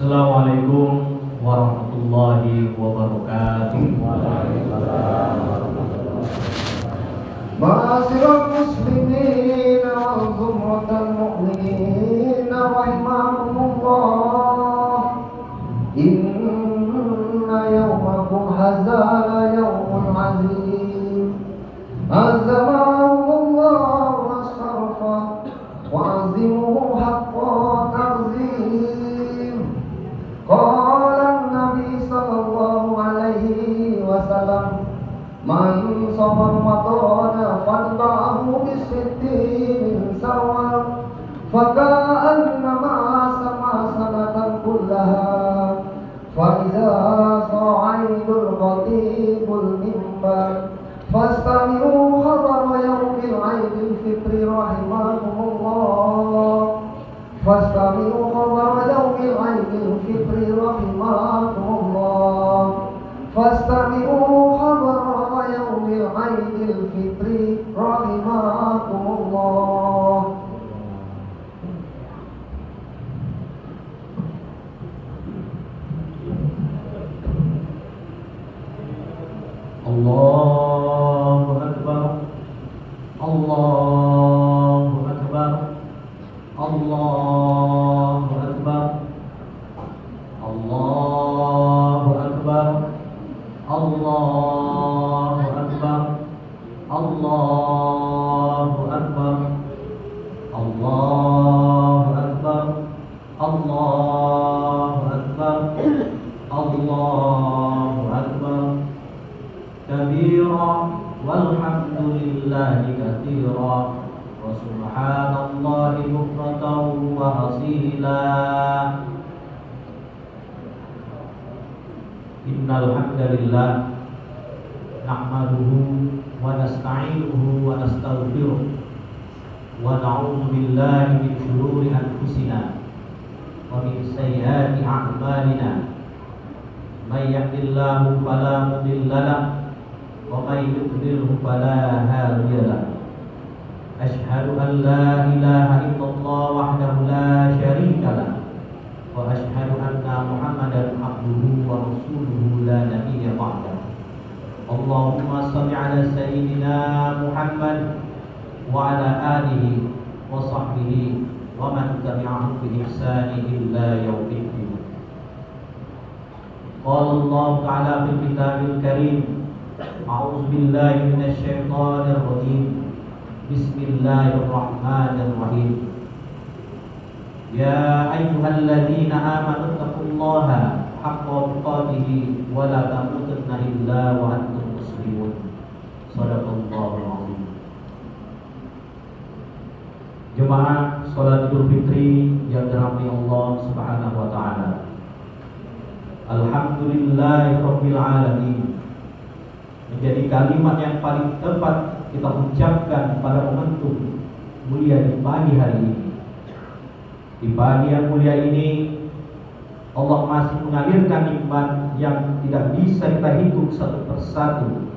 Assalamualaikum warahmatullahi wabarakatuh. Ma'asyiral muslimin wal zumratal mu'minin rahimakumullah. Inna yawmakum hadza la yawmun 'azim. Azzamallahu wa sarfa wa 'azimuhu haqqa ta'zim. Qala an-nabi sallallahu alaihi wasallam, man shoma ramadhana fatba'ahu bis-sittin sawal faka'annama sama sanatan kullaha fa idza sa'idul khatibul mimbar fastami'u khabara yawmil 'aidil fitri rahimakumullah. Fastami'u khabara yawmil 'aidil fitri rahimakumullah. Fastami'u khabara yawmil 'aidil fitri rahimakumullah. Allahu Akbar, Allahu Akbar, Allahu Akbar, Allahu Akbar, Allahu Akbar, Allahu Akbar, Allahu Akbar, Allahu Akbar, Allahu Akbar. Kabira walhamdulillahi katsira wa subhanallahi bukratan wa asila. Innal hamdalillah nahmaduhu wa nasta'inuhu wa nastaghfiruh wa na'udzu billahi min shururi anfusina wa min sayyiati a'malina. May yahdihillahu fala mudilla lahu wa may yudlilhu fala hadiya lahu. Asyhadu an la ilaha illallah wahdahu la syarika lahu wa asyhadu anna Muhammadan abduhu wa rasuluhu la nabiyya ba'dahu. Allahumma shalli ala sayyidina Muhammad wa ala alihi wa sahbihi wa man tabi'ahum bi ihsani ila yaumiddin. Qala Allah ta'ala fil kitabil karim, a'udzu billahi minasy syaithanir rajim. Bismillahirrahmanirrahim. Ya ayyuhalladzina amanu taqullaha haqqa tuqatih wa la tamutunna illa wa antum muslimun. Shadaqallahul azim. Jemaah salat Idul Fitri yang dirahmati Allah Subhanahu wa taala. Alhamdulillahirabbil alamin menjadi kalimat yang paling tepat kita ucapkan pada momentum mulia di pagi hari ini. Di pagi yang mulia ini Allah masih mengalirkan nikmat yang tidak bisa kita hitung satu persatu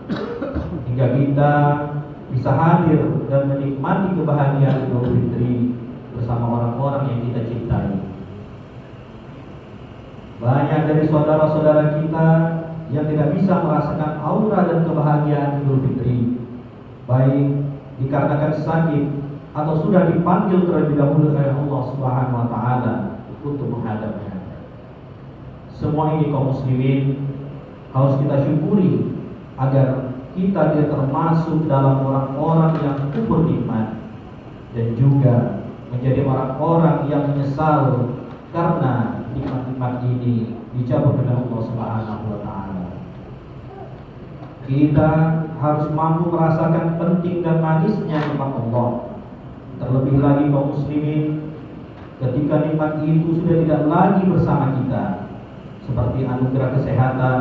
hingga kita bisa hadir dan menikmati kebahagiaan Idul Fitri bersama orang-orang yang kita cintai. Banyak dari saudara-saudara kita yang tidak bisa merasakan aura dan kebahagiaan Idul Fitri, baik dikarenakan sakit atau sudah dipanggil terlebih dahulu oleh Allah Subhanahu wa taala untuk menghadapnya. Semua ini kaum muslimin harus kita syukuri agar kita tidak termasuk dalam orang-orang yang kufur nikmat dan juga menjadi orang-orang yang menyesal karena nikmat-nikmat ini dicabut oleh Allah Subhanahu wa taala. Kita harus mampu merasakan penting dan manisnya nikmat Allah. Terlebih lagi kaum muslimin, ketika nikmat itu sudah tidak lagi bersama kita, seperti anugerah kesehatan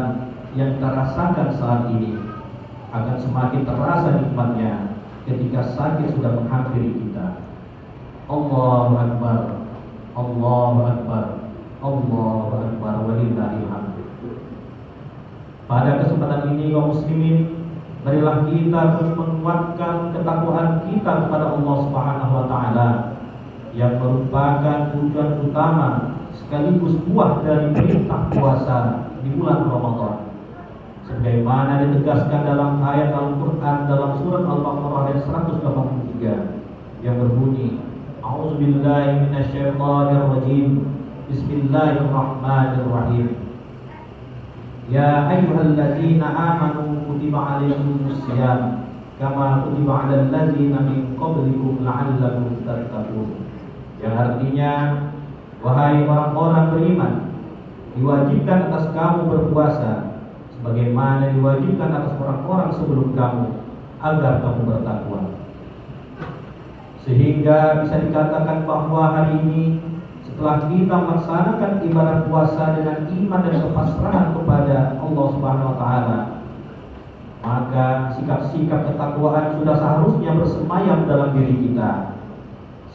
yang kita rasakan saat ini, akan semakin terasa nikmatnya ketika sakit sudah menghampiri kita. Allahu Akbar, Allahu Akbar, Allahu Akbar, walillahil hamd. Pada kesempatan ini kaum muslimin, marilah kita terus menguatkan ketakwaan kita kepada Allah Subhanahu wa taala yang merupakan tujuan utama sekaligus buah dari perintah puasa di bulan Ramadan. Sebagaimana ditegaskan dalam ayat Al-Quran dalam surat Al-Baqarah ayat 183 yang berbunyi, A'udzubillahi minasyaitonirrajim. Bismillahirrahmanirrahim. Ya ayyuhalladzina amanu kutiba alaikumusiyam kama kutiba 'alal ladzina min qablikum la'allakum tattaqun. Yang artinya, wahai orang-orang beriman, diwajibkan atas kamu berpuasa sebagaimana diwajibkan atas orang-orang sebelum kamu agar kamu bertakwa. Sehingga bisa dikatakan bahwa hari ini setelah kita melaksanakan ibadah puasa dengan iman dan kepasrahan kepada Allah Subhanahu wa taala, maka sikap-sikap ketakwaan sudah seharusnya bersemayam dalam diri kita.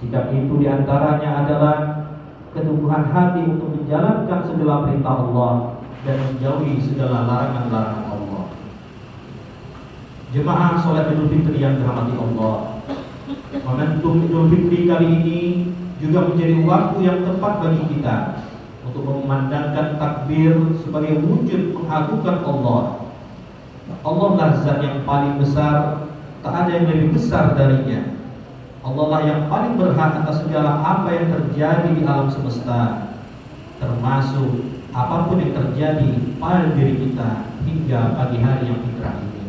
Sikap itu diantaranya adalah keteguhan hati untuk menjalankan segala perintah Allah dan menjauhi segala larangan-larangan Allah. Jemaah sholat Idul Fitri yang dirahmati Allah, momentum Idul Fitri kali ini juga menjadi waktu yang tepat bagi kita untuk memandangkan takbir sebagai wujud mengagungkan Allah. Allah lah zat yang paling besar, tak ada yang lebih besar darinya. Allah lah yang paling berhak atas segala apa yang terjadi di alam semesta, termasuk apapun yang terjadi pada diri kita hingga pagi hari yang fitrah ini.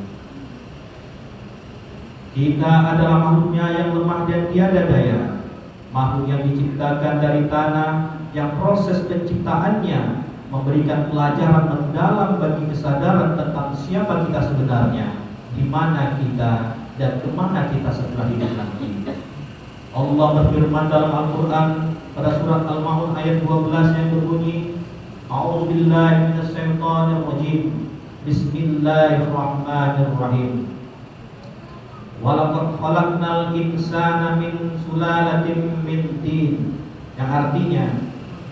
Kita adalah makhluknya yang lemah dan tiada daya, makhluk yang diciptakan dari tanah, yang proses penciptaannya memberikan pelajaran mendalam bagi kesadaran tentang siapa kita sebenarnya, di mana kita dan kemana kita setelah hidup nanti. Allah berfirman dalam Al-Quran pada surat Al-Ma'un ayat 12 yang berbunyi, A'udzubillahi minasyaitonirrajim. Bismillahirrahmanirrahim. Walaqad khalaqnal insana min sulalatin min tin. Yang artinya,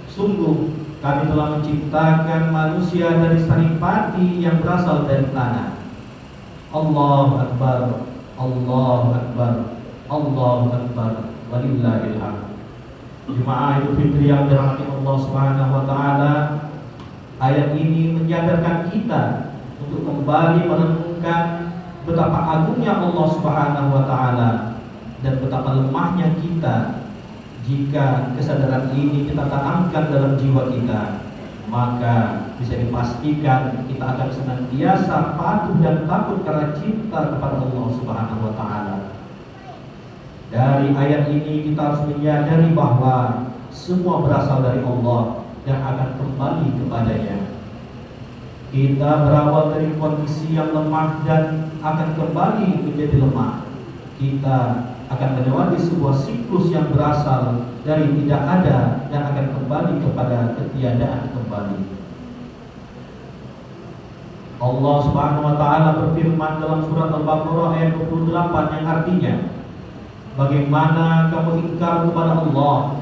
sungguh kami telah menciptakan manusia dari saripati yang berasal dari tanah. Allahu Akbar, Allahu Akbar, Allahu Akbar, walillahil hamd. Jemaah Idul Fitri yang dirahmati Allah Subhanahu wa taala, ayat ini menyadarkan kita untuk kembali merenungkan betapa agungnya Allah Subhanahu wa taala dan betapa lemahnya kita. Jika kesadaran ini kita tanamkan dalam jiwa kita, maka bisa dipastikan kita akan senantiasa patuh dan takut karena cinta kepada Allah Subhanahu wa taala. Dari ayat ini kita harus menyadari bahwa semua berasal dari Allah dan akan kembali kepadanya. Kita berawal dari kondisi yang lemah dan akan kembali menjadi lemah. Kita akan melewati sebuah siklus yang berasal dari tidak ada dan akan kembali kepada ketiadaan kembali. Allah Subhanahu wa taala berfirman dalam surat Al-Baqarah ayat 28 yang artinya, bagaimana kamu ingkar kepada Allah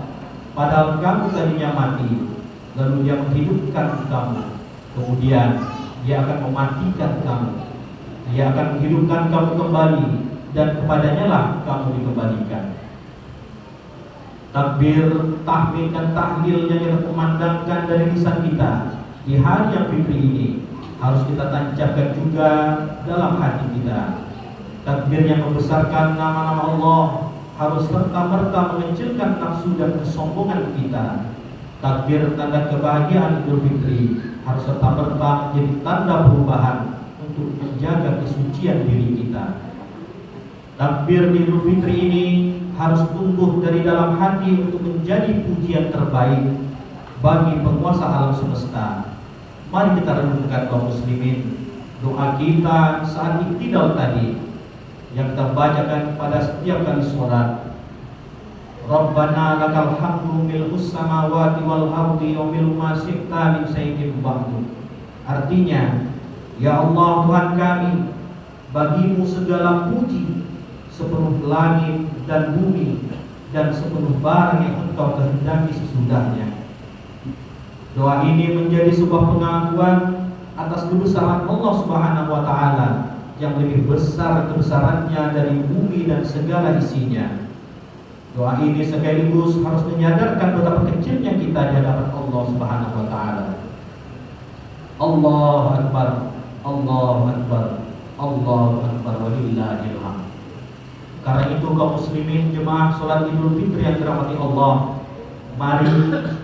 padahal kamu tadinya mati, lalu Dia menghidupkan kamu, kemudian Dia akan mematikan kamu, Dia akan menghidupkan kamu kembali, dan kepadanya lah kamu dikembalikan. Takbir, tahmid dan tahlil yang kita kumandangkan dari lisan kita di hari yang fitri ini harus kita tancapkan juga dalam hati kita. Takbir yang membesarkan nama-nama Allah harus serta-merta mengecilkan nafsu dan kesombongan kita. Takbir tanda kebahagiaan Idul Fitri harus serta-merta menjadi tanda perubahan untuk menjaga kesucian diri kita. Takbir di Idul Fitri ini harus tumbuh dari dalam hati untuk menjadi pujian terbaik bagi penguasa alam semesta. Mari kita renungkan kaum muslimin doa kita saat iktidal tadi yang kita bacakan pada setiap kali sholat. Rabbana lakal hamdu mil'us samawati wal ardi wa mil'u ma syi'ta min syai'in ba'du. Artinya, ya Allah Tuhan kami, bagimu segala puji sepenuh langit dan bumi dan sepenuh barang yang Engkau kehendaki sesudahnya. Doa ini menjadi sebuah pengakuan atas kebesaran Allah Subhanahu wa taala yang lebih besar kebesarannya dari bumi dan segala isinya. Doa ini sekaligus harus menyadarkan betapa kecilnya kita di hadapan Allah Subhanahu wa taala. Allahu Akbar, Allahu Akbar, Allahu Akbar, walillahil hamd. Karena itu kaum muslimin jemaah salat Idul Fitri yang dirahmati Allah, mari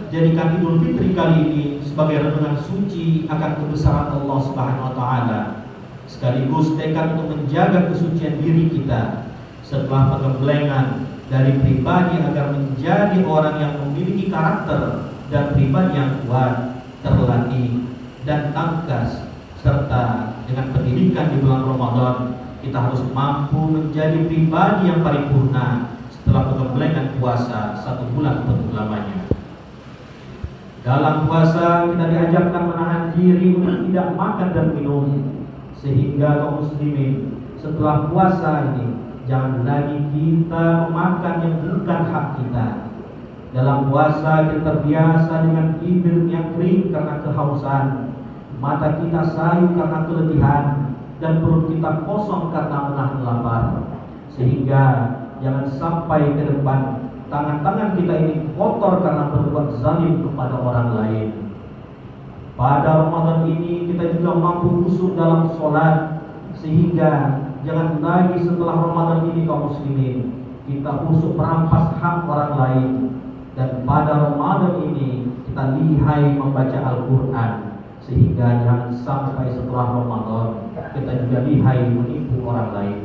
jadikan Idul Fitri kali ini sebagai renungan suci akan kebesaran Allah Subhanahu wa taala, sekaligus tekad untuk menjaga kesucian diri kita setelah pengembelengan dari pribadi agar menjadi orang yang memiliki karakter dan pribadi yang kuat, terlatih dan tangkas. Serta dengan pendidikan di bulan Ramadan, kita harus mampu menjadi pribadi yang paripurna setelah pengembelengan puasa 1 bulan penuh lamanya. Dalam puasa kita diajarkan menahan diri untuk tidak makan dan minum, sehingga kaum muslimin setelah puasa ini jangan lagi kita memakan yang bukan hak kita. Dalam puasa kita terbiasa dengan bibir yang kering karena kehausan, mata kita sayu karena keletihan, dan perut kita kosong karena menahan lapar. Sehingga jangan sampai ke depan tangan-tangan kita ini kotor karena berbuat zalim kepada orang lain. Pada Ramadan ini kita juga mampu khusyuk dalam sholat, sehingga jangan lagi setelah Ramadan ini kaum muslimin kita khusyuk merampas hak orang lain. Dan pada Ramadan ini kita lihai membaca Al-Quran, sehingga jangan sampai setelah Ramadan kita juga lihai menipu orang lain.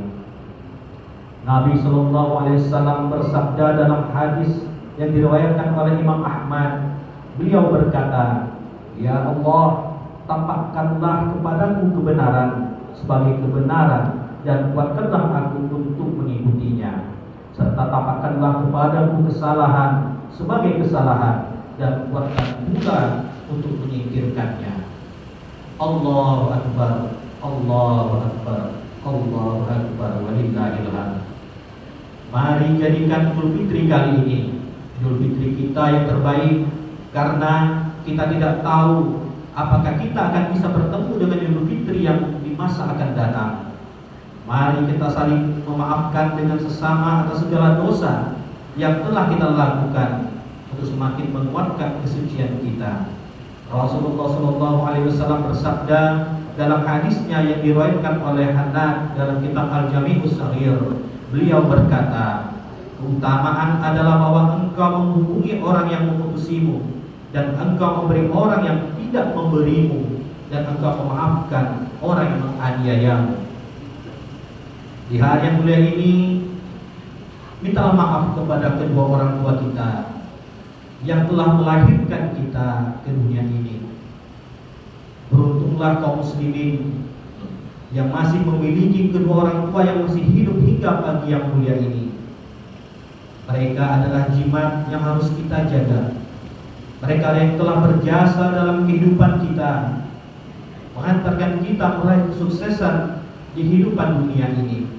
Nabi Shallallahu Alaihi Wasallam bersabda dalam hadis yang diriwayatkan oleh Imam Ahmad. Beliau berkata, "Ya Allah, tampakkanlah kepadaku kebenaran sebagai kebenaran, dan kuatkanlah aku untuk mengikutinya. Serta tampakkanlah kepadaku kesalahan sebagai kesalahan, dan kuatkan pula untuk menyingkirkannya." Allahu Akbar, Allahu Akbar, Allahu Akbar, walillahil hamd. Mari jadikan Idul Fitri kali ini Idul Fitri kita yang terbaik, karena kita tidak tahu apakah kita akan bisa bertemu dengan Idul Fitri yang di masa akan datang. Mari kita saling memaafkan dengan sesama atas segala dosa yang telah kita lakukan untuk semakin menguatkan kesucian kita. Rasulullah Shallallahu Alaihi Wasallam bersabda dalam hadisnya yang diriwayatkan oleh Hanad dalam kitab Al-Jami'us Shaghir. Beliau berkata, keutamaan adalah bahwa engkau menghubungi orang yang memutusimu, dan engkau memberi orang yang tidak memberimu, dan engkau memaafkan orang yang menganiayamu. Di hari yang mulia ini, minta maaf kepada kedua orang tua kita yang telah melahirkan kita ke dunia ini. Beruntunglah kaum muslimin yang masih memiliki kedua orang tua yang masih hidup hingga pagi yang mulia ini. Mereka adalah jimat yang harus kita jaga. Mereka yang telah berjasa dalam kehidupan kita, mengantarkan kita meraih kesuksesan di kehidupan dunia ini.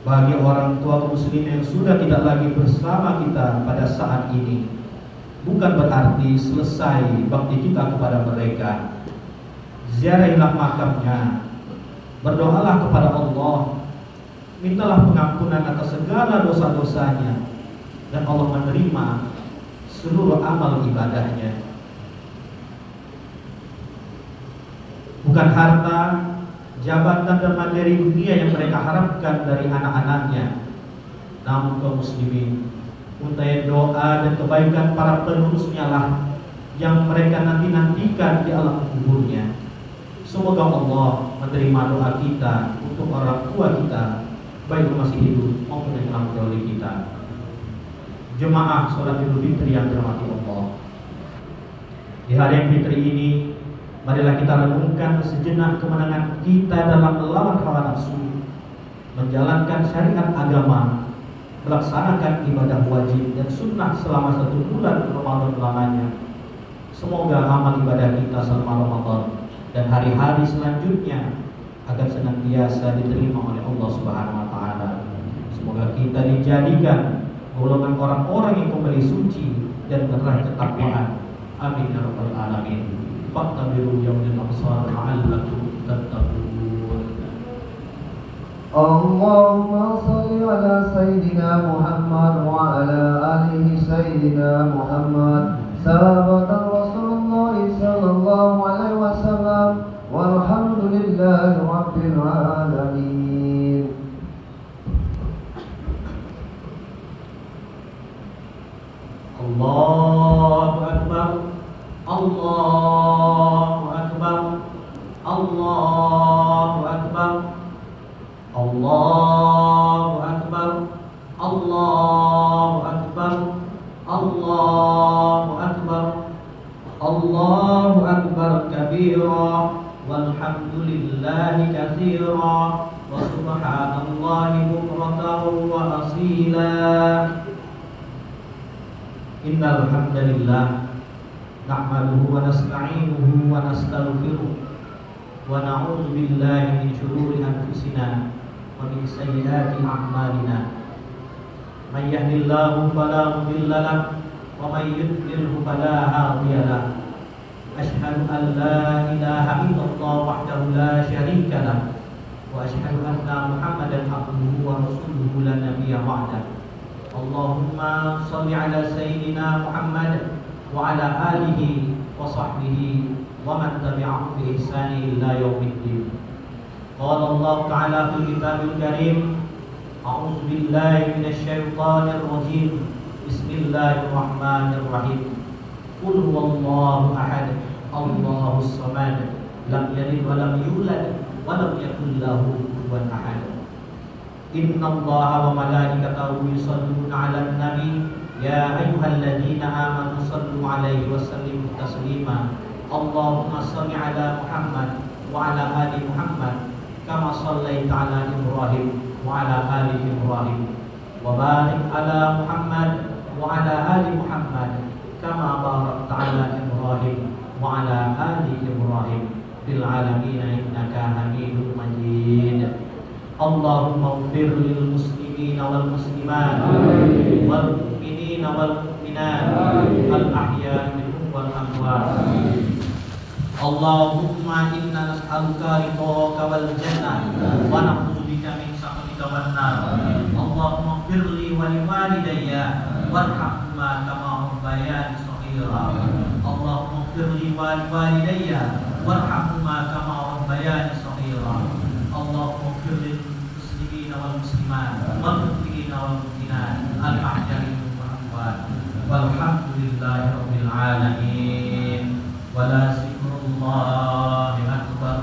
Bagi orang tua muslim yang sudah tidak lagi bersama kita pada saat ini, bukan berarti selesai bakti kita kepada mereka. Ziarahilah makamnya, berdoalah kepada Allah, mintalah pengampunan atas segala dosa-dosanya, dan Allah menerima seluruh amal ibadahnya. Bukan harta, jabatan dan materi dunia yang mereka harapkan dari anak-anaknya, namun kaum muslimin, untai doa dan kebaikan para penerusnya lah yang mereka nantikan di alam kuburnya. Semoga Allah menerima doa kita untuk orang tua kita, baik yang masih hidup maupun yang telah menjauhi kita. Jemaah sholat Idul Fitri yang dirahmati Allah, di hari yang fitri ini, marilah kita renungkan sejenak kemenangan kita dalam melawan hawa nafsu, menjalankan syariat agama, melaksanakan ibadah wajib dan sunnah selama 1 bulan Ramadan lamanya. Semoga amal ibadah kita selama Ramadan dan hari-hari selanjutnya akan senantiasa diterima oleh Allah Subhanahu wa taala. Semoga kita dijadikan golongan orang-orang yang kembali suci dan meraih ketakwaan. Amin ya rabbal alamin. Faqtabiru yaumil absar la'allakum tattaqun. اللهم صل على سيدنا محمد وعلى آله سيدنا محمد صحابة رسول الله صلى الله عليه وسلم والحمد لله رب العالمين. Allahu Akbar, Allahu Akbar, Allahu Akbar, Allahu Akbar, Allahu Akbar, Allahu Akbar, Allahu Akbar kabira, walhamdulillahi katsira, wa subhanallahi bukratan wa asila. Innal hamdalillah nahmaduhu wa nasta'inuhu wa nastaghfiruh wa na'udzu billahi min shururi anfusina wa min sayyiati a'malina. May yahdihillahu fala mudilla lahu wa may yudlilhu fala hadiya lahu. Asyhadu an la ilaha illallah wahdahu la syarika lahu wa asyhadu anna Muhammadan abduhu wa rasuluhu la nabiyya ba'dahu. Allahumma salli ala sayyidina Muhammad wa ala alihi wa sahbihi wa man tabi'ahum bi ihsani ila yaumiddin. Qala Allah Ta'ala fil kitabil karim, a'udzu billahi minasy syaithanir rajim. Bismillahirrahmanirrahim. Qul huwallahu ahad, Allahus samad, lam yalid wa lam yulad wa lam yakul lahu kufuwan ahad. Inna Allaha wa malaikatahu yusalluna 'alan nabi ya ayyuhalladzina amanu sallu 'alaihi wa sallimu taslima. Allahumma shalli 'ala Muhammad wa 'ala ali Muhammad kama shallaita 'ala Ibrahim wa 'ala ali Ibrahim wa barik 'ala Muhammad wa 'ala ali Muhammad kama barakta 'ala Ibrahim wa 'ala ali Ibrahim fil 'alamin innaka Hamidum Majid. Allahumma ighfir lil muslimina wal muslimat wal mu'minina wal mu'minat al ahya'i minhum wal amwat. Allahumma inna nas'aluka ridhaka wal jannah wa na'udzubika min sakhatika wan nar. Allahumma ighfir li wa liwalidayya warhamhuma kama rabbayani shaghira. Allahumma ighfir li wa liwalidayya warhamhuma kama rabbayani shaghira. Allahumma ighfir lil muslimina wal muslimat wal mu'minina wal mu'minat al ahya'i minhum wal amwat. Walhamdulillahi rabbil alamin. Wala zikrullahi akbar.